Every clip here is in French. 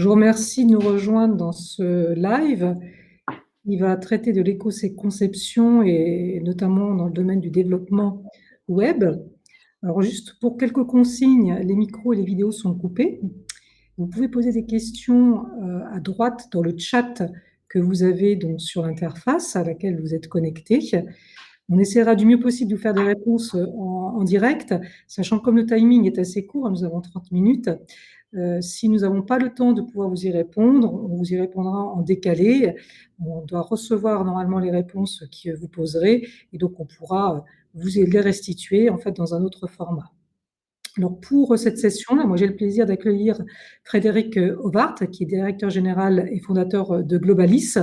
Je vous remercie de nous rejoindre dans ce live. Il va traiter de l'éco-conception et notamment dans le domaine du développement web. Alors juste pour quelques consignes, les micros et les vidéos sont coupés. Vous pouvez poser des questions à droite dans le chat que vous avez donc sur l'interface à laquelle vous êtes connecté. On essaiera du mieux possible de vous faire des réponses en direct, sachant que comme le timing est assez court, nous avons 30 minutes. Si nous n'avons pas le temps de pouvoir vous y répondre, on vous y répondra en décalé. On doit recevoir normalement les réponses que vous poserez et donc on pourra vous les restituer en fait dans un autre format. Alors pour cette session-là, moi j'ai le plaisir d'accueillir Frédéric Ovart, qui est directeur général et fondateur de Globalis.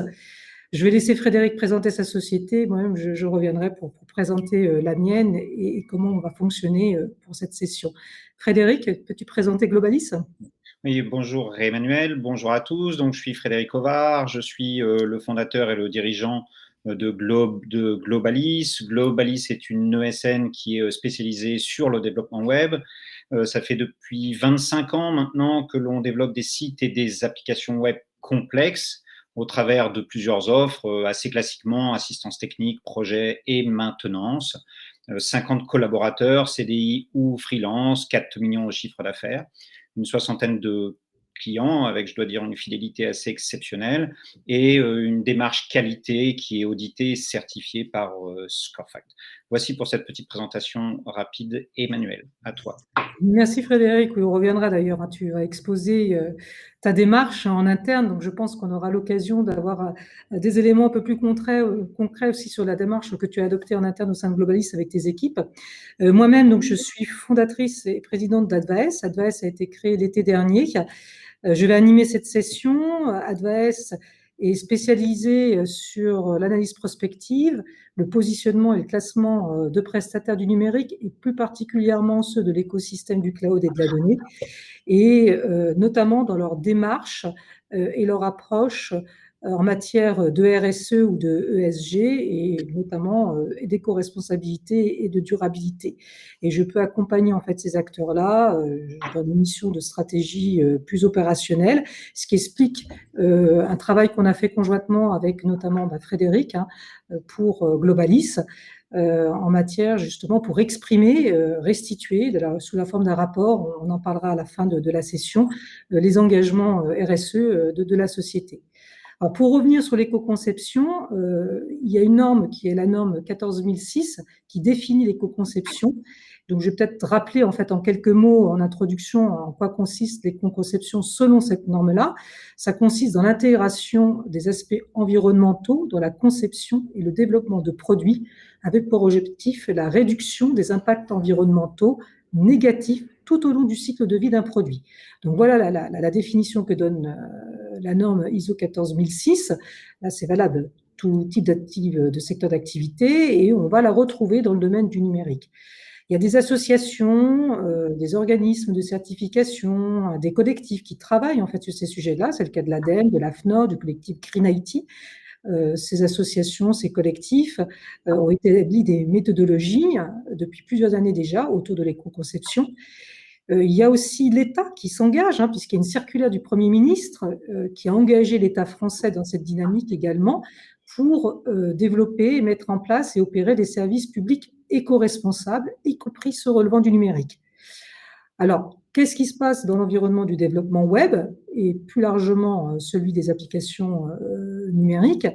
Je vais laisser Frédéric présenter sa société. Moi-même, je reviendrai pour présenter la mienne et comment on va fonctionner pour cette session. Frédéric, peux-tu présenter Globalis ? Oui, bonjour Emmanuel, bonjour à tous. Donc, je suis Frédéric Ovart, je suis le fondateur et le dirigeant de Globalis. Globalis est une ESN qui est spécialisée sur le développement web. Ça fait depuis 25 ans maintenant que l'on développe des sites et des applications web complexes au travers de plusieurs offres, assez classiquement assistance technique, projet et maintenance. 50 collaborateurs, CDI ou freelance, 4 millions de chiffre d'affaires, une soixantaine de clients avec, je dois dire, une fidélité assez exceptionnelle et une démarche qualité qui est auditée et certifiée par Scorefact. Voici pour cette petite présentation rapide. Emmanuel, à toi. Merci Frédéric, oui, on reviendra d'ailleurs, hein, tu as exposé ta démarche en interne, donc je pense qu'on aura l'occasion d'avoir des éléments un peu plus concrets aussi sur la démarche que tu as adoptée en interne au sein de Globalis avec tes équipes. Moi-même, donc, je suis fondatrice et présidente d'Advaes. Advaes a été créée l'été dernier. Je vais animer cette session. Advaes est spécialisé sur l'analyse prospective, le positionnement et le classement de prestataires du numérique, et plus particulièrement ceux de l'écosystème du cloud et de la donnée, et notamment dans leur démarche et leur approche en matière de RSE ou de ESG, et notamment d'éco-responsabilité et de durabilité. Et je peux accompagner en fait ces acteurs-là dans une mission de stratégie plus opérationnelle, ce qui explique un travail qu'on a fait conjointement avec notamment Frédéric pour Globalis, en matière justement pour exprimer, restituer sous la forme d'un rapport, on en parlera à la fin de la session, les engagements RSE de la société. Alors pour revenir sur l'éco-conception, il y a une norme qui est la norme 14006 qui définit l'éco-conception. Donc je vais peut-être rappeler en fait en quelques mots en introduction en quoi consiste l'éco-conception selon cette norme-là. Ça consiste dans l'intégration des aspects environnementaux dans la conception et le développement de produits avec pour objectif la réduction des impacts environnementaux négatifs tout au long du cycle de vie d'un produit. Donc voilà la définition que donne la norme ISO 14006. Là, c'est valable tout type de secteur d'activité et on va la retrouver dans le domaine du numérique. Il y a des associations, des organismes de certification, des collectifs qui travaillent en fait sur ces sujets-là. C'est le cas de l'ADEME, de l'AFNOR, du collectif Green IT. Ces associations, ces collectifs ont établi des méthodologies depuis plusieurs années déjà autour de l'éco-conception. Il y a aussi l'État qui s'engage, puisqu'il y a une circulaire du Premier ministre qui a engagé l'État français dans cette dynamique également pour développer, mettre en place et opérer des services publics éco-responsables, y compris ceux relevant du numérique. Alors, qu'est-ce qui se passe dans l'environnement du développement web et plus largement celui des applications numériques ?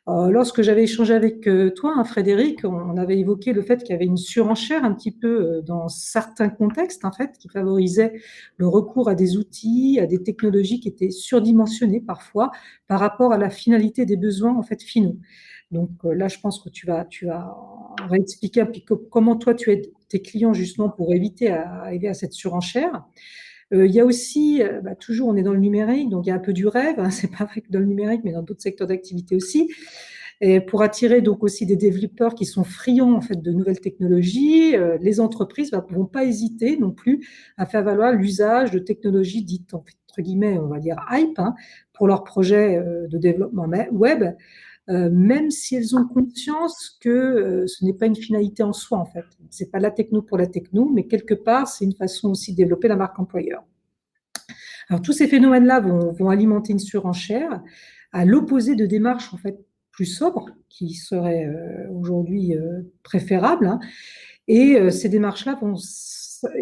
Lorsque j'avais échangé avec toi, Frédéric, on avait évoqué le fait qu'il y avait une surenchère un petit peu dans certains contextes, en fait, qui favorisait le recours à des outils, à des technologies qui étaient surdimensionnées parfois par rapport à la finalité des besoins en fait finaux. Donc là, je pense que tu vas réexpliquer un peu comment toi tu aides tes clients justement pour éviter à arriver à cette surenchère. Il y a aussi, toujours on est dans le numérique, donc il y a un peu du rêve, c'est pas vrai que dans le numérique, mais dans d'autres secteurs d'activité aussi, et pour attirer donc aussi des développeurs qui sont friands en fait de nouvelles technologies, les entreprises ne vont pas hésiter non plus à faire valoir l'usage de technologies dites entre guillemets, on va dire hype, pour leurs projets de développement web, même si elles ont conscience que ce n'est pas une finalité en soi en fait. C'est pas la techno pour la techno, mais quelque part c'est une façon aussi de développer la marque employeur. Alors, tous ces phénomènes-là vont alimenter une surenchère à l'opposé de démarches en fait plus sobres qui seraient aujourd'hui préférables, hein. Et ces démarches-là vont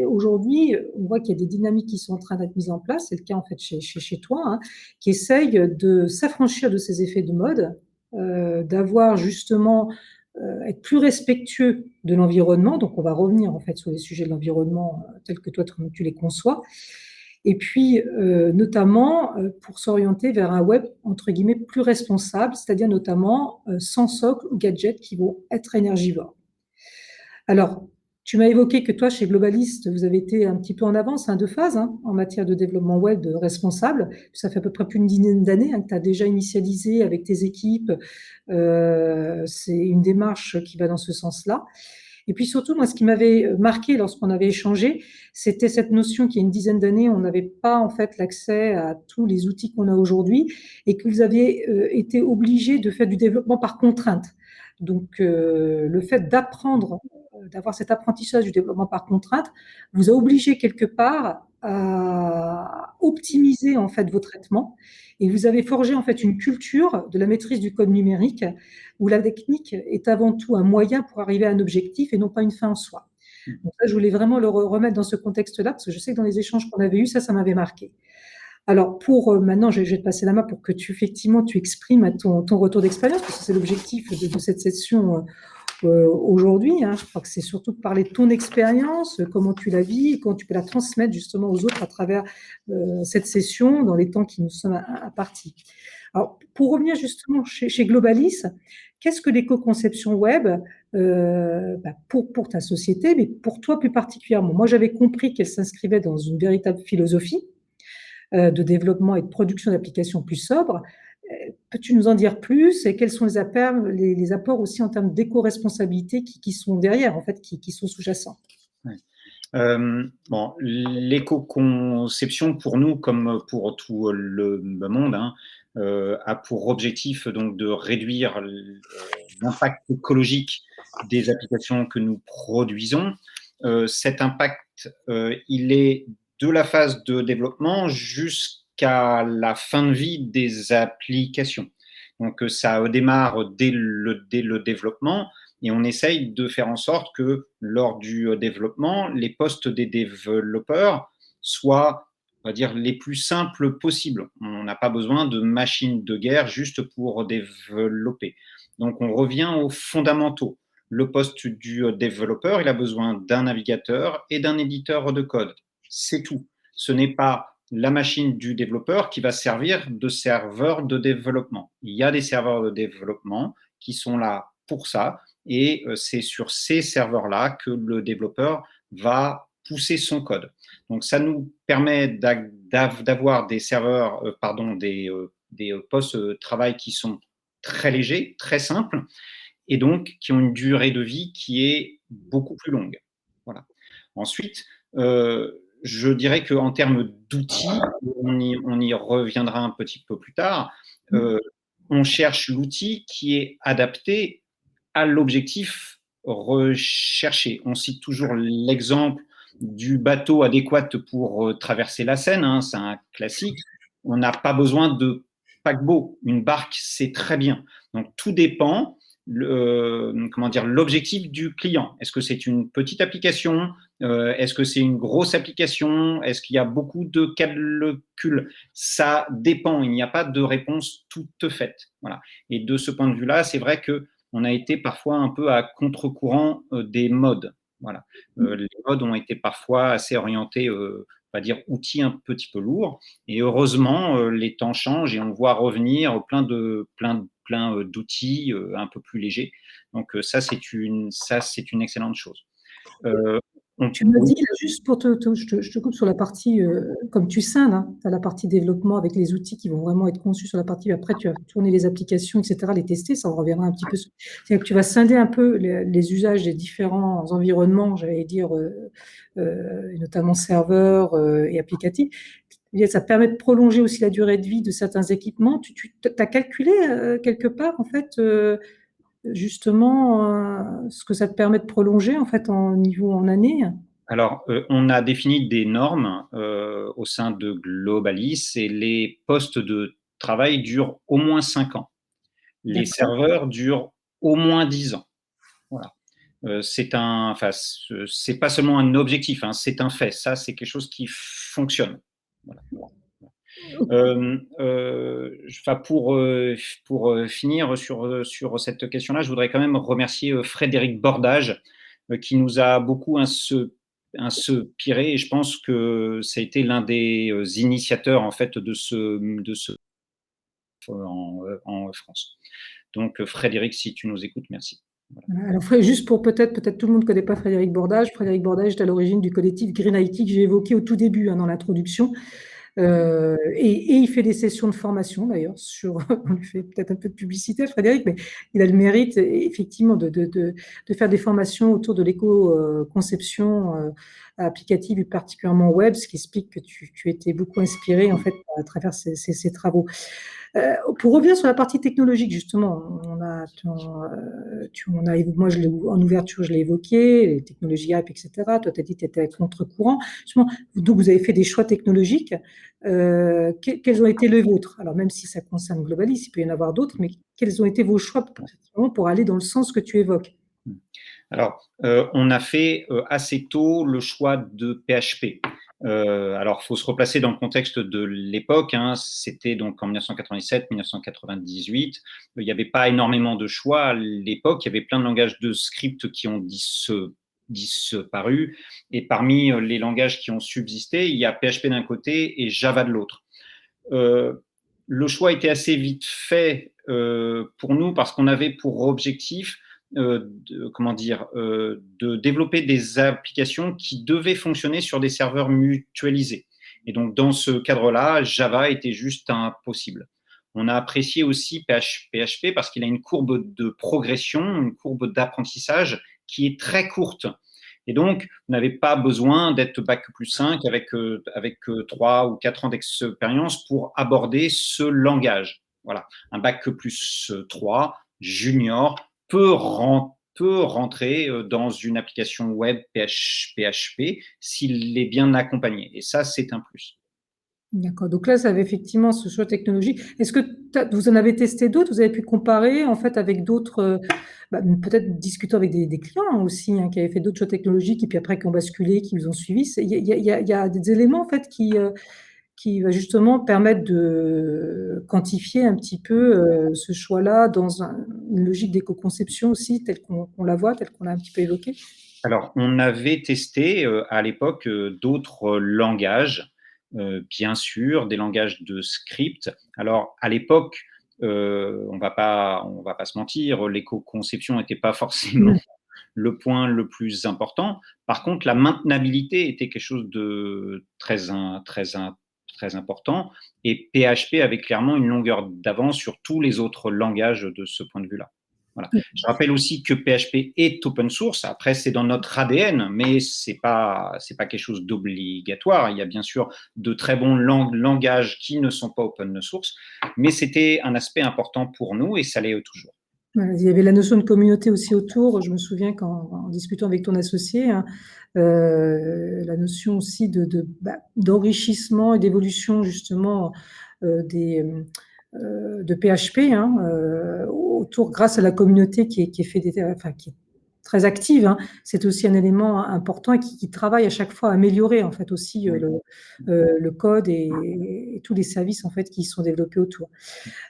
aujourd'hui, on voit qu'il y a des dynamiques qui sont en train d'être mises en place, c'est le cas en fait chez toi, hein, qui essayent de s'affranchir de ces effets de mode, d'avoir justement être plus respectueux de l'environnement. Donc, on va revenir en fait sur les sujets de l'environnement tels que toi tu les conçois. Et puis, notamment, pour s'orienter vers un web, entre guillemets, plus responsable, c'est-à-dire notamment sans socle ou gadgets qui vont être énergivores. Alors, tu m'as évoqué que toi, chez Globalist, vous avez été un petit peu en avance, hein, de phase, hein, en matière de développement web responsable. Ça fait à peu près plus d'une dizaine d'années, hein, que tu as déjà initialisé avec tes équipes. C'est une démarche qui va dans ce sens-là. Et puis surtout, moi, ce qui m'avait marqué lorsqu'on avait échangé, c'était cette notion qu'il y a une dizaine d'années, on n'avait pas en fait l'accès à tous les outils qu'on a aujourd'hui et que vous aviez été obligé de faire du développement par contrainte. Donc, le fait d'apprendre, d'avoir cet apprentissage du développement par contrainte, vous a obligé quelque part à optimiser en fait vos traitements et vous avez forgé en fait une culture de la maîtrise du code numérique où la technique est avant tout un moyen pour arriver à un objectif et non pas une fin en soi. Donc ça, je voulais vraiment le remettre dans ce contexte-là parce que je sais que dans les échanges qu'on avait eus, ça m'avait marqué. Alors, pour maintenant, je vais te passer la main pour que effectivement, tu exprimes ton retour d'expérience, parce que c'est l'objectif de cette session aujourd'hui, hein. Je crois que c'est surtout de parler de ton expérience, comment tu la vis, et comment tu peux la transmettre justement aux autres à travers cette session, dans les temps qui nous sont impartis. Alors, pour revenir justement chez Globalis, qu'est-ce que l'éco-conception web pour ta société, mais pour toi plus particulièrement? Moi, j'avais compris qu'elle s'inscrivait dans une véritable philosophie de développement et de production d'applications plus sobres. Peux-tu nous en dire plus et quels sont les apports aussi en termes d'éco-responsabilité qui sont derrière, en fait, qui sont sous-jacents? Ouais. Bon, l'éco-conception, pour nous, comme pour tout le monde, hein, a pour objectif donc de réduire l'impact écologique des applications que nous produisons. Cet impact, il est de la phase de développement jusqu'à la fin de vie des applications. Donc, ça démarre dès le développement et on essaye de faire en sorte que lors du développement, les postes des développeurs soient, on va dire, les plus simples possibles. On n'a pas besoin de machines de guerre juste pour développer. Donc, on revient aux fondamentaux. Le poste du développeur, il a besoin d'un navigateur et d'un éditeur de code. C'est tout. Ce n'est pas la machine du développeur qui va servir de serveur de développement. Il y a des serveurs de développement qui sont là pour ça, et c'est sur ces serveurs-là que le développeur va pousser son code. Donc, ça nous permet d'avoir des serveurs, des postes de travail qui sont très légers, très simples, et donc qui ont une durée de vie qui est beaucoup plus longue. Voilà. Ensuite, je dirais qu'en termes d'outils, on y reviendra un petit peu plus tard, on cherche l'outil qui est adapté à l'objectif recherché. On cite toujours l'exemple du bateau adéquat pour traverser la Seine, hein, c'est un classique. On n'a pas besoin de paquebot. Une barque, c'est très bien. Donc, tout dépend l'objectif du client. Est-ce que c'est une petite application? Est-ce que c'est une grosse application? Est-ce qu'il y a beaucoup de calculs? Ça dépend. Il n'y a pas de réponse toute faite. Voilà. Et de ce point de vue-là, c'est vrai qu'on a été parfois un peu à contre-courant des modes. Voilà. Les modes ont été parfois assez orientés, on va dire, outils un petit peu lourds. Et heureusement, les temps changent et on voit revenir plein d'outils un peu plus légers. Donc ça, c'est une excellente chose. Tu me dis, juste pour je te coupe sur la partie, comme tu scindes, hein, tu as la partie développement avec les outils qui vont vraiment être conçus sur la partie, après tu vas tourner les applications, etc., les tester, ça on reviendra un petit peu. C'est-à-dire que tu vas scinder un peu les usages des différents environnements, j'allais dire, notamment serveurs et applicatifs. Ça permet de prolonger aussi la durée de vie de certains équipements. Tu as calculé quelque part, en fait, justement, ce que ça te permet de prolonger en fait en années? Alors, on a défini des normes au sein de Globalis et les postes de travail durent au moins 5 ans. Les D'accord. serveurs durent au moins 10 ans. Voilà. C'est pas seulement un objectif, hein, c'est un fait. Ça, c'est quelque chose qui fonctionne. Voilà. Pour finir sur cette question-là, je voudrais quand même remercier Frédéric Bordage, qui nous a beaucoup inspiré, et je pense que ça a été l'un des initiateurs en fait de ce en France. Donc Frédéric, si tu nous écoutes, merci. Voilà. Voilà. Alors, juste pour peut-être tout le monde ne connaît pas Frédéric Bordage. Frédéric Bordage est à l'origine du collectif Green IT que j'ai évoqué au tout début, hein, dans l'introduction. Et il fait des sessions de formation d'ailleurs on lui fait peut-être un peu de publicité, Frédéric, mais il a le mérite effectivement de faire des formations autour de l'éco-conception applicative et particulièrement web, ce qui explique que tu étais beaucoup inspiré en fait à travers ces travaux. Pour revenir sur la partie technologique, justement, moi, en ouverture, je l'ai évoqué, les technologies app, etc. Toi, tu as dit que tu étais à contre-courant. Justement, donc, vous avez fait des choix technologiques. Quels ont été les vôtres? Alors, même si ça concerne Globalis, il peut y en avoir d'autres, mais quels ont été vos choix pour aller dans le sens que tu évoques? Alors, on a fait assez tôt le choix de PHP. Alors, il faut se replacer dans le contexte de l'époque, hein. C'était donc en 1997-1998. Il n'y avait pas énormément de choix à l'époque. Il y avait plein de langages de script qui ont disparu. Et parmi les langages qui ont subsisté, il y a PHP d'un côté et Java de l'autre. Le choix était assez vite fait pour nous parce qu'on avait pour objectif de développer des applications qui devaient fonctionner sur des serveurs mutualisés. Et donc, dans ce cadre-là, Java était juste impossible. On a apprécié aussi PHP parce qu'il a une courbe de progression, une courbe d'apprentissage qui est très courte. Et donc, vous n'avez pas besoin d'être bac plus 5 avec 3 ou 4 ans d'expérience pour aborder ce langage. Voilà, un bac plus 3, junior, peut rentrer dans une application web PHP s'il est bien accompagné. Et ça, c'est un plus. D'accord. Donc là, ça avait effectivement ce choix technologique. Est-ce que vous en avez testé d'autres? Vous avez pu comparer en fait avec d'autres, peut-être discuter avec des clients, hein, aussi, hein, qui avaient fait d'autres choix technologiques et puis après qui ont basculé, qui vous ont suivi. Il y a des éléments en fait qui va justement permettre de quantifier un petit peu ce choix-là dans une logique d'éco-conception aussi, telle qu'on la voit, telle qu'on l'a un petit peu évoquée. Alors, on avait testé à l'époque d'autres langages, bien sûr, des langages de script. Alors, à l'époque, on va pas se mentir, l'éco-conception n'était pas forcément le point le plus important. Par contre, la maintenabilité était quelque chose de très important. Et PHP avait clairement une longueur d'avance sur tous les autres langages de ce point de vue-là. Voilà. Je rappelle aussi que PHP est open source. Après, c'est dans notre ADN, mais c'est pas quelque chose d'obligatoire. Il y a bien sûr de très bons langages qui ne sont pas open source, mais c'était un aspect important pour nous et ça l'est toujours. Voilà, il y avait la notion de communauté aussi autour. Je me souviens qu'en discutant avec ton associé, hein, la notion aussi d'enrichissement et d'évolution justement de PHP, hein, autour grâce à la communauté qui est très active, hein. C'est aussi un élément important et qui travaille à chaque fois à améliorer en fait aussi le code et tous les services en fait qui sont développés autour.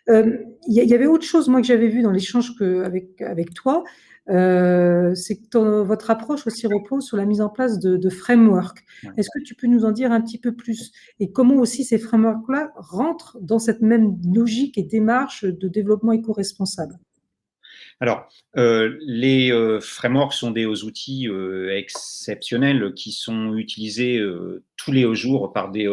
Il y avait autre chose, moi, que j'avais vu dans l'échange avec toi, c'est que votre approche aussi repose sur la mise en place de frameworks. Est-ce que tu peux nous en dire un petit peu plus? Et comment aussi ces frameworks-là rentrent dans cette même logique et démarche de développement éco-responsable? Alors, les frameworks sont des outils exceptionnels qui sont utilisés tous les jours par des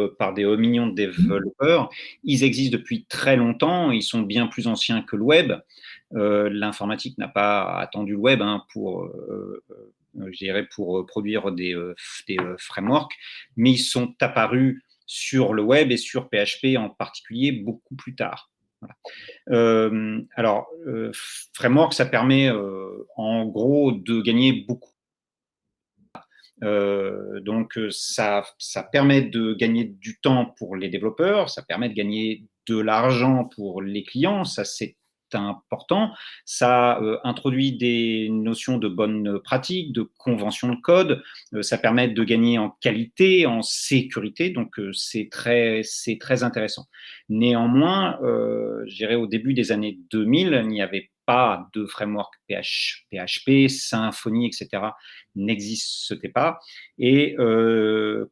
millions de développeurs. Ils existent depuis très longtemps, ils sont bien plus anciens que le web. L'informatique n'a pas attendu le web, hein, je dirais, pour produire des frameworks, mais ils sont apparus sur le web et sur PHP en particulier beaucoup plus tard. Voilà. Framework, ça permet en gros de gagner beaucoup. Donc, ça permet de gagner du temps pour les développeurs, ça permet de gagner de l'argent pour les clients, ça c'est important. Ça introduit des notions de bonnes pratiques, de convention de code, ça permet de gagner en qualité, en sécurité, donc c'est très intéressant. Néanmoins, je dirais au début des années 2000, il n'y avait pas de framework PHP, Symfony, etc. n'existait pas. Et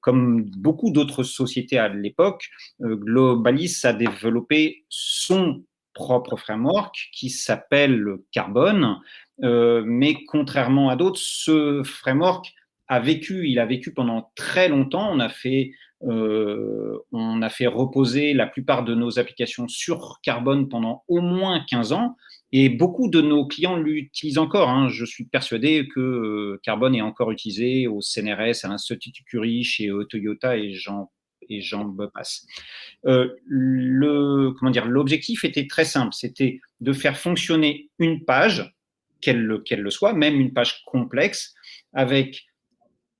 comme beaucoup d'autres sociétés à l'époque, Globalis a développé son propre framework qui s'appelle Carbone, mais contrairement à d'autres, ce framework il a vécu pendant très longtemps. On a fait reposer la plupart de nos applications sur Carbone pendant au moins 15 ans. Et beaucoup de nos clients l'utilisent encore, hein. Je suis persuadé que Carbone est encore utilisé au CNRS, à l'Institut Curie, chez Toyota et j'en passe. L'objectif était très simple, c'était de faire fonctionner une page, qu'elle le soit, même une page complexe, avec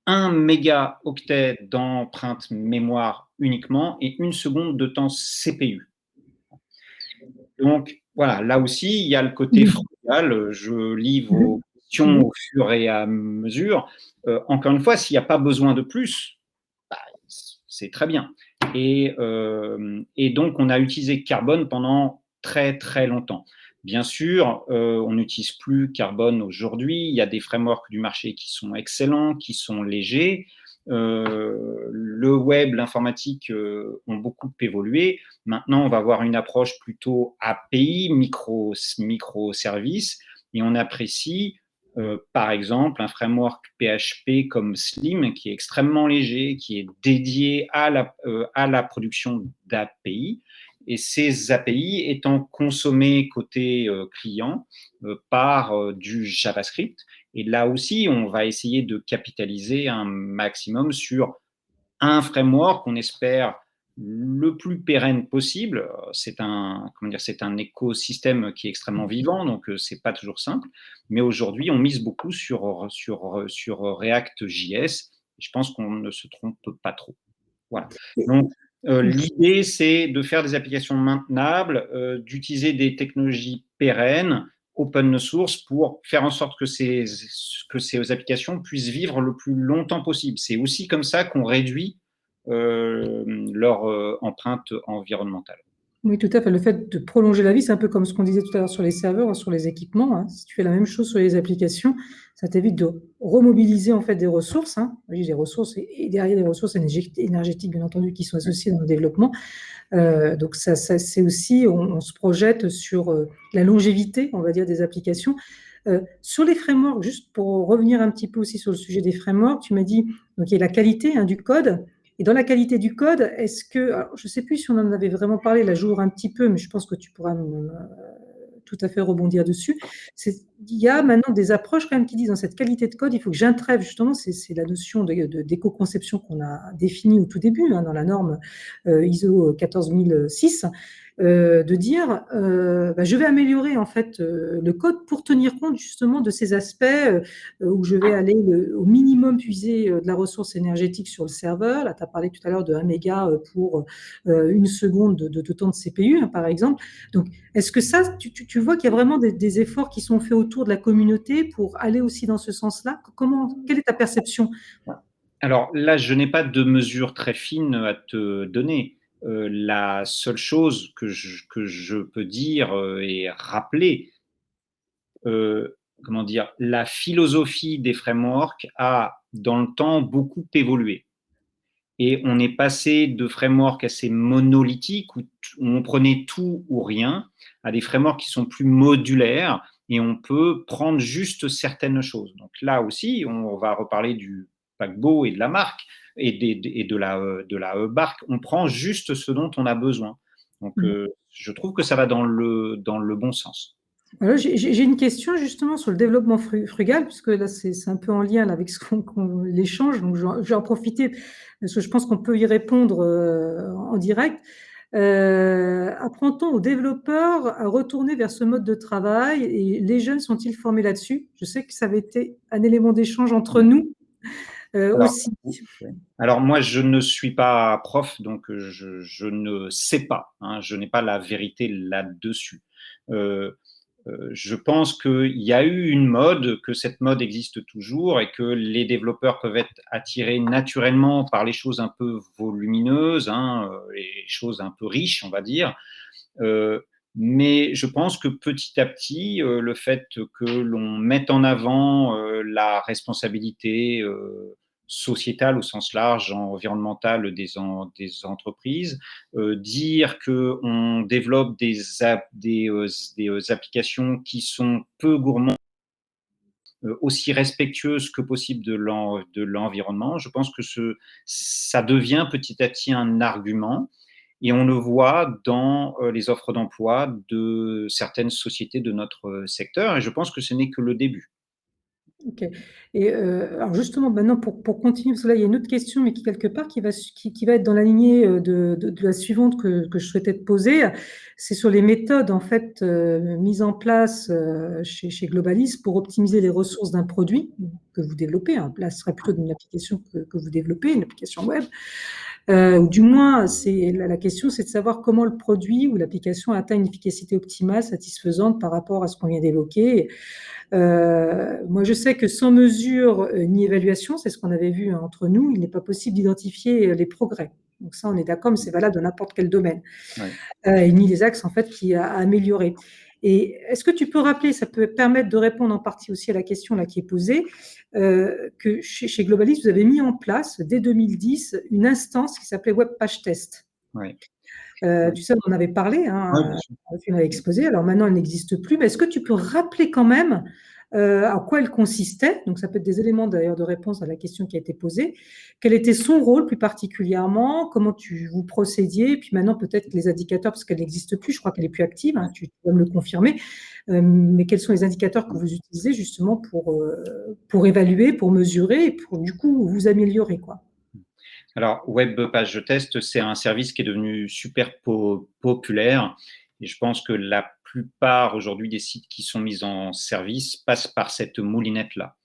1 mégaoctet d'empreinte mémoire uniquement et 1 seconde de temps CPU. Donc, voilà, là aussi, il y a le côté frugal. Je lis vos questions au fur et à mesure. Encore une fois, s'il n'y a pas besoin de plus, bah, c'est très bien. Et donc, on a utilisé Carbone pendant très, très longtemps. Bien sûr, on n'utilise plus Carbone aujourd'hui. Il y a des frameworks du marché qui sont excellents, qui sont légers. Le web, l'informatique ont beaucoup évolué. Maintenant, on va avoir une approche plutôt API, microservices, et on apprécie, par exemple, un framework PHP comme Slim, qui est extrêmement léger, qui est dédié à la production d'API. Et ces API étant consommées côté client par du JavaScript. Et là aussi, on va essayer de capitaliser un maximum sur un framework qu'on espère le plus pérenne possible. C'est un écosystème qui est extrêmement vivant, donc c'est pas toujours simple. Mais aujourd'hui, on mise beaucoup sur React.js. Je pense qu'on ne se trompe pas trop. Voilà. Donc, l'idée, c'est de faire des applications maintenables, d'utiliser des technologies pérennes, open source, pour faire en sorte que ces applications puissent vivre le plus longtemps possible. C'est aussi comme ça qu'on réduit leur empreinte environnementale. Oui, tout à fait. Le fait de prolonger la vie, c'est un peu comme ce qu'on disait tout à l'heure sur les serveurs, sur les équipements, hein. Si tu fais la même chose sur les applications, ça t'évite de remobiliser en fait des ressources, hein. Des ressources et derrière des ressources énergétiques, bien entendu, qui sont associées dans le développement. Donc ça c'est aussi, on se projette sur la longévité, on va dire, des applications. Sur les frameworks, juste pour revenir un petit peu aussi sur le sujet des frameworks, tu m'as dit donc il y a la qualité, hein, du code. Et dans la qualité du code, est-ce que, alors, je ne sais plus si on en avait vraiment parlé, là j'ouvre un petit peu, mais je pense que tu pourras tout à fait rebondir dessus. Il y a maintenant des approches quand même qui disent dans cette qualité de code, il faut que j'intrève justement, c'est la notion d'éco-conception qu'on a définie au tout début, hein, dans la norme ISO 14006, de dire je vais améliorer en fait le code pour tenir compte justement de ces aspects où je vais aller au minimum puiser de la ressource énergétique sur le serveur. Là, tu as parlé tout à l'heure de 1 méga pour 1 seconde de temps de CPU, hein, par exemple. Donc, est-ce que ça, tu vois qu'il y a vraiment des efforts qui sont faits autour de la communauté pour aller aussi dans ce sens-là? Quelle est ta perception? Alors là, je n'ai pas de mesure très fine à te donner. La seule chose que je peux dire et rappeler, la philosophie des frameworks a, dans le temps, beaucoup évolué. Et on est passé de frameworks assez monolithiques où on prenait tout ou rien à des frameworks qui sont plus modulaires et on peut prendre juste certaines choses. Donc là aussi, on va reparler du paquebot et de la marque et de la barque. On prend juste ce dont on a besoin. Donc je trouve que ça va dans le bon sens. Alors, j'ai une question justement sur le développement frugal, puisque là, c'est un peu en lien là, avec l'échange, donc je vais en profiter, parce que je pense qu'on peut y répondre en direct. Apprend-on aux développeurs à retourner vers ce mode de travail et les jeunes sont-ils formés là-dessus? Je sais que ça avait été un élément d'échange entre nous. Alors, aussi. alors, moi, je ne suis pas prof, donc je ne sais pas. Hein, je n'ai pas la vérité là-dessus. Euh, je pense qu'il y a eu une mode, que cette mode existe toujours et que les développeurs peuvent être attirés naturellement par les choses un peu volumineuses, hein, les choses un peu riches, on va dire. Euh, mais je pense que petit à petit, le fait que l'on mette en avant la responsabilité sociétale au sens large, environnementale des entreprises, dire qu'on développe des applications qui sont peu gourmandes, aussi respectueuses que possible de l'environnement, je pense que ça devient petit à petit un argument. Et on le voit dans les offres d'emploi de certaines sociétés de notre secteur. Et je pense que ce n'est que le début. Ok. Et alors justement, maintenant, pour continuer, parce que là, il y a une autre question, mais qui, quelque part, qui va être dans la lignée de la suivante que je souhaitais te poser. C'est sur les méthodes, en fait, mises en place chez Globalis pour optimiser les ressources d'un produit que vous développez. Hein. Là, ce serait plutôt une application que vous développez, une application web. Ou du moins, la question, c'est de savoir comment le produit ou l'application atteint une efficacité optimale, satisfaisante par rapport à ce qu'on vient d'évoquer. Moi, je sais que sans mesure ni évaluation, c'est ce qu'on avait vu entre nous, il n'est pas possible d'identifier les progrès. Donc ça, on est d'accord, mais c'est valable dans n'importe quel domaine. Ouais. Ni les axes, en fait, à améliorer. Et est-ce que tu peux rappeler, ça peut permettre de répondre en partie aussi à la question là qui est posée, que chez Globalis, vous avez mis en place, dès 2010, une instance qui s'appelait Web Page Test. Ouais. Tu sais, on en avait parlé, Ouais, hein, bien sûr. tu l'avais exposé. Alors maintenant, elle n'existe plus. Mais est-ce que tu peux rappeler quand même à quoi elle consistait? Donc, ça peut être des éléments d'ailleurs de réponse à la question qui a été posée. Quel était son rôle plus particulièrement? Comment vous procédiez? Et puis maintenant, peut-être les indicateurs, parce qu'elle n'existe plus, je crois qu'elle est plus active, hein, tu vas me le confirmer. Mais quels sont les indicateurs que vous utilisez justement pour évaluer, pour mesurer et pour du coup vous améliorer, quoi? Alors, Web Page Test, c'est un service qui est devenu super populaire. Et je pense que la plupart aujourd'hui des sites qui sont mis en service passent par cette moulinette-là.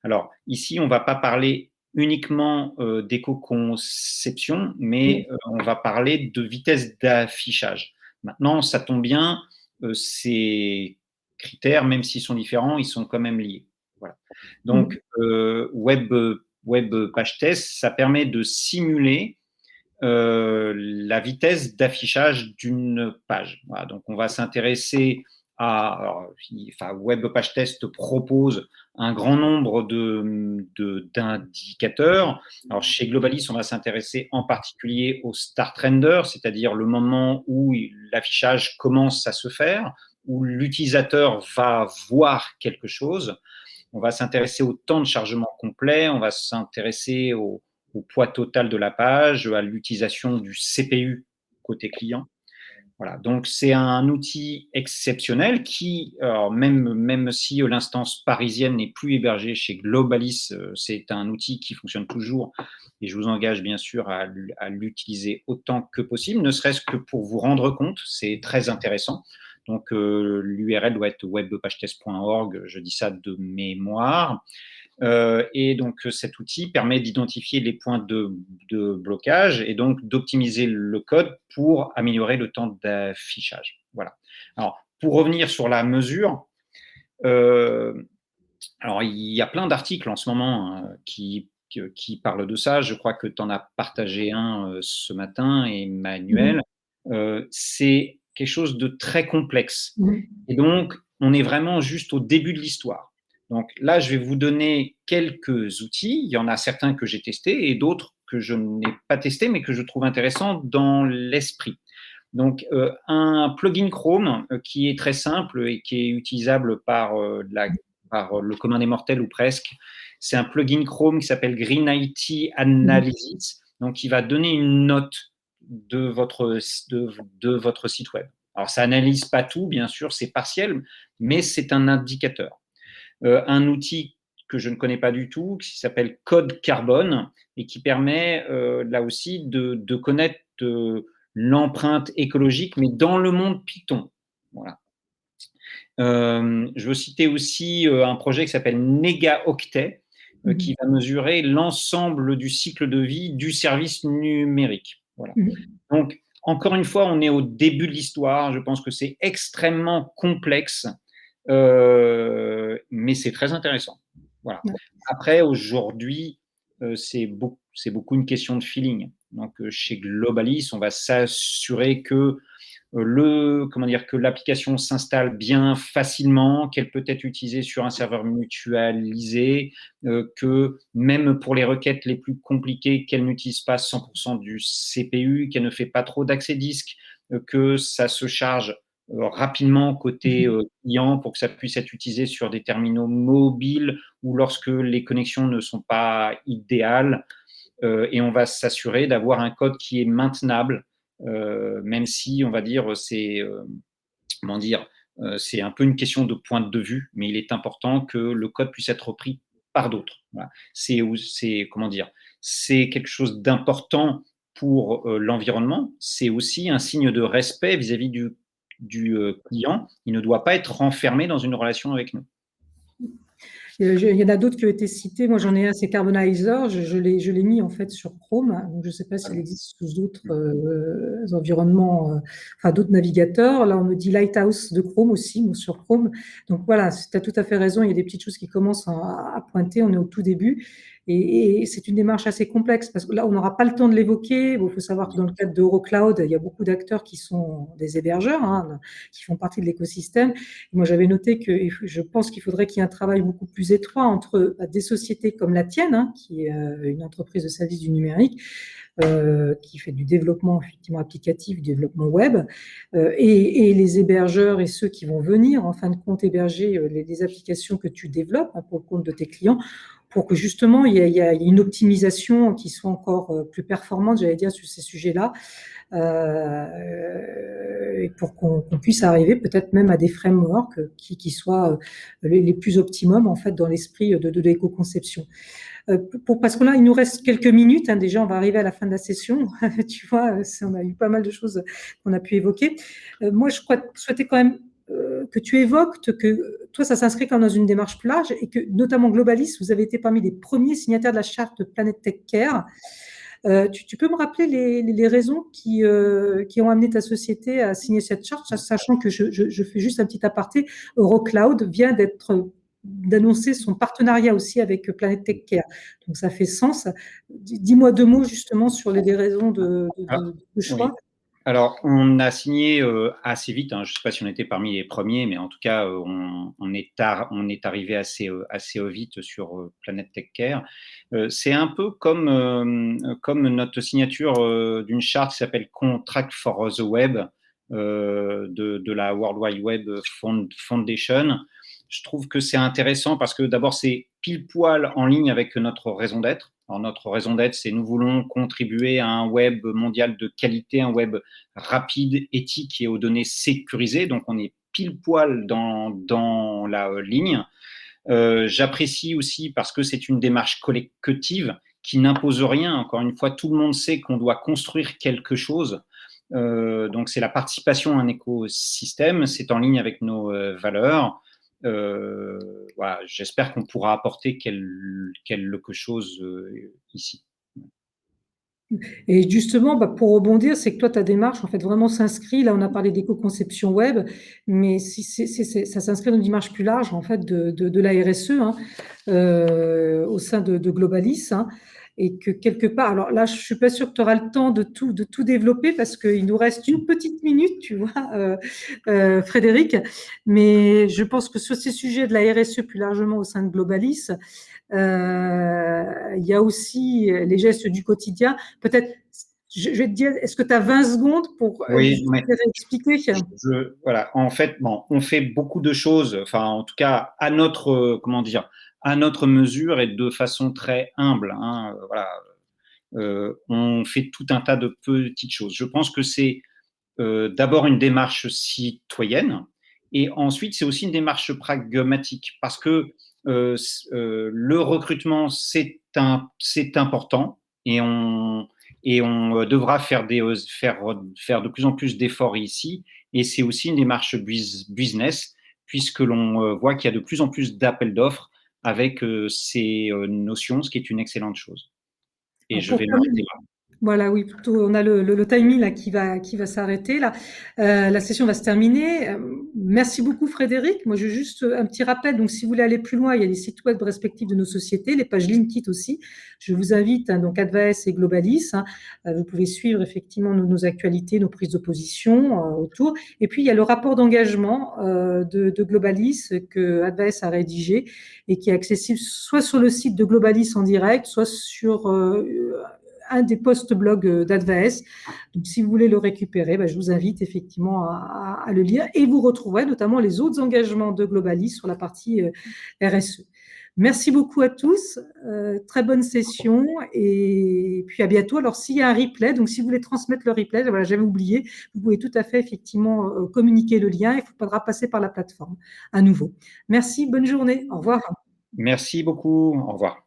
Alors, ici, on ne va pas parler uniquement d'éco-conception, mais on va parler de vitesse d'affichage. Maintenant, ça tombe bien, ces critères, même s'ils sont différents, ils sont quand même liés. Voilà. Donc, Web Page Test, ça permet de simuler la vitesse d'affichage d'une page. Voilà, donc, on va s'intéresser Web Page Test propose un grand nombre d'indicateurs. Alors, chez Globalis, on va s'intéresser en particulier au start render, c'est-à-dire le moment où l'affichage commence à se faire, où l'utilisateur va voir quelque chose. On va s'intéresser au temps de chargement complet, on va s'intéresser au poids total de la page, à l'utilisation du CPU côté client. Voilà, donc c'est un outil exceptionnel qui, alors même si l'instance parisienne n'est plus hébergée chez Globalis, c'est un outil qui fonctionne toujours et je vous engage bien sûr à l'utiliser autant que possible, ne serait-ce que pour vous rendre compte, c'est très intéressant. Donc l'URL doit être webpagetest.org, je dis ça de mémoire. Et donc, cet outil permet d'identifier les points de blocage et donc d'optimiser le code pour améliorer le temps d'affichage. Voilà. Alors, pour revenir sur la mesure, alors il y a plein d'articles en ce moment hein, qui parlent de ça. Je crois que tu en as partagé un ce matin, Emmanuel. C'est quelque chose de très complexe. Et donc, on est vraiment juste au début de l'histoire. Donc là, je vais vous donner quelques outils. Il y en a certains que j'ai testés et d'autres que je n'ai pas testés, mais que je trouve intéressants dans l'esprit. Donc, un plugin Chrome qui est très simple et qui est utilisable par le commun des mortels ou presque. C'est un plugin Chrome qui s'appelle Green IT Analysis, donc qui va donner une note de votre site web. Alors, ça n'analyse pas tout, bien sûr, c'est partiel, mais c'est un indicateur. Un outil que je ne connais pas du tout, qui s'appelle Code Carbone, et qui permet là aussi de connaître l'empreinte écologique, mais dans le monde Python. Voilà. Je veux citer aussi un projet qui s'appelle NegaOctet, qui va mesurer l'ensemble du cycle de vie du service numérique. Voilà. Donc, encore une fois, on est au début de l'histoire. Je pense que c'est extrêmement complexe, mais c'est très intéressant. Voilà. Après, aujourd'hui, c'est beaucoup une question de feeling. Donc, chez Globalis, on va s'assurer que que l'application s'installe bien facilement, qu'elle peut être utilisée sur un serveur mutualisé, que même pour les requêtes les plus compliquées, qu'elle n'utilise pas 100% du CPU, qu'elle ne fait pas trop d'accès disque, que ça se charge rapidement côté client pour que ça puisse être utilisé sur des terminaux mobiles ou lorsque les connexions ne sont pas idéales. Et on va s'assurer d'avoir un code qui est maintenable, même si, on va dire, c'est c'est un peu une question de point de vue, mais il est important que le code puisse être repris par d'autres. Voilà. C'est quelque chose d'important pour l'environnement. C'est aussi un signe de respect vis-à-vis du client. Il ne doit pas être renfermé dans une relation avec nous. Il y en a d'autres qui ont été cités. Moi, j'en ai un, c'est Carbonizer. Je l'ai mis en fait sur Chrome. Donc, je ne sais pas s'il existe sous d'autres environnements, enfin d'autres navigateurs. Là, on me dit Lighthouse de Chrome aussi, sur Chrome. Donc voilà, tu as tout à fait raison. Il y a des petites choses qui commencent à pointer. On est au tout début. Et c'est une démarche assez complexe parce que là, on n'aura pas le temps de l'évoquer. Bon, il faut savoir que dans le cadre d'Eurocloud, il y a beaucoup d'acteurs qui sont des hébergeurs, qui font partie de l'écosystème. Moi, j'avais noté que je pense qu'il faudrait qu'il y ait un travail beaucoup plus étroit entre des sociétés comme la tienne, qui est une entreprise de services du numérique, qui fait du développement effectivement applicatif, du développement web, et les hébergeurs et ceux qui vont venir en fin de compte héberger les applications que tu développes pour le compte de tes clients, pour que justement il y ait une optimisation qui soit encore plus performante, j'allais dire, sur ces sujets-là, et pour qu'on puisse arriver peut-être même à des frameworks qui soient les plus optimums en fait dans l'esprit de l'éco-conception. Parce que là, il nous reste quelques minutes. Déjà, on va arriver à la fin de la session. Tu vois, on a eu pas mal de choses qu'on a pu évoquer. Moi, je souhaitais quand même que tu évoques que toi, ça s'inscrit quand même dans une démarche plus large et que, notamment Globalis, vous avez été parmi les premiers signataires de la charte de Planet Tech Care. Tu peux me rappeler les raisons qui ont amené ta société à signer cette charte, sachant que je fais juste un petit aparté. Eurocloud vient d'annoncer son partenariat aussi avec Planet Tech Care. Donc, ça fait sens. Dis-moi 2 mots justement sur les raisons de choix. Oui. Alors, on a signé assez vite. Je ne sais pas si on était parmi les premiers, mais en tout cas, on est arrivé assez vite sur Planet Tech Care. C'est un peu comme notre signature d'une charte qui s'appelle Contract for the Web de la World Wide Web Foundation. Je trouve que c'est intéressant parce que d'abord, c'est pile poil en ligne avec notre raison d'être. Alors, notre raison d'être, c'est nous voulons contribuer à un web mondial de qualité, un web rapide, éthique et aux données sécurisées. Donc, on est pile poil dans la ligne. J'apprécie aussi parce que c'est une démarche collective qui n'impose rien. Encore une fois, tout le monde sait qu'on doit construire quelque chose. Donc, c'est la participation à un écosystème. C'est en ligne avec nos valeurs. Voilà, j'espère qu'on pourra apporter quelque chose ici. Et justement, pour rebondir, c'est que toi, ta démarche, en fait, vraiment s'inscrit, là, on a parlé d'éco-conception web, mais ça s'inscrit dans une démarche plus large, en fait, de la RSE, au sein de Globalis, et que quelque part, alors là, je ne suis pas sûre que tu auras le temps de tout développer parce qu'il nous reste une petite minute, tu vois, Frédéric, mais je pense que sur ces sujets de la RSE plus largement au sein de Globalis, il y a aussi les gestes du quotidien. Peut-être, je vais te dire, est-ce que tu as 20 secondes pour expliquer voilà. En fait, on fait beaucoup de choses, enfin, en tout cas, à notre mesure et de façon très humble. Voilà. On fait tout un tas de petites choses. Je pense que c'est d'abord une démarche citoyenne et ensuite, c'est aussi une démarche pragmatique parce que le recrutement, c'est important et on devra faire de plus en plus d'efforts ici. Et c'est aussi une démarche business, puisque l'on voit qu'il y a de plus en plus d'appels d'offres avec ces notions, ce qui est une excellente chose. Et Alors, je vais m'arrêter là. Voilà, oui, plutôt, on a le timing là qui va s'arrêter là. La session va se terminer. Merci beaucoup Frédéric. Moi, j'ai juste un petit rappel. Donc, si vous voulez aller plus loin, il y a les sites web respectifs de nos sociétés, les pages LinkedIn aussi. Je vous invite, hein, donc Advaes et Globalis. Hein, vous pouvez suivre effectivement nos actualités, nos prises de position autour. Et puis, il y a le rapport d'engagement de Globalis que Advaes a rédigé et qui est accessible soit sur le site de Globalis en direct, soit sur un des post-blogs d'Advaes. Donc, si vous voulez le récupérer, je vous invite effectivement à le lire et vous retrouverez notamment les autres engagements de Globalis sur la partie RSE. Merci beaucoup à tous. Très bonne session et puis à bientôt. Alors, s'il y a un replay, donc si vous voulez transmettre le replay, voilà, j'avais oublié, vous pouvez tout à fait effectivement communiquer le lien. Il faudra passer par la plateforme à nouveau. Merci, bonne journée. Au revoir. Merci beaucoup. Au revoir.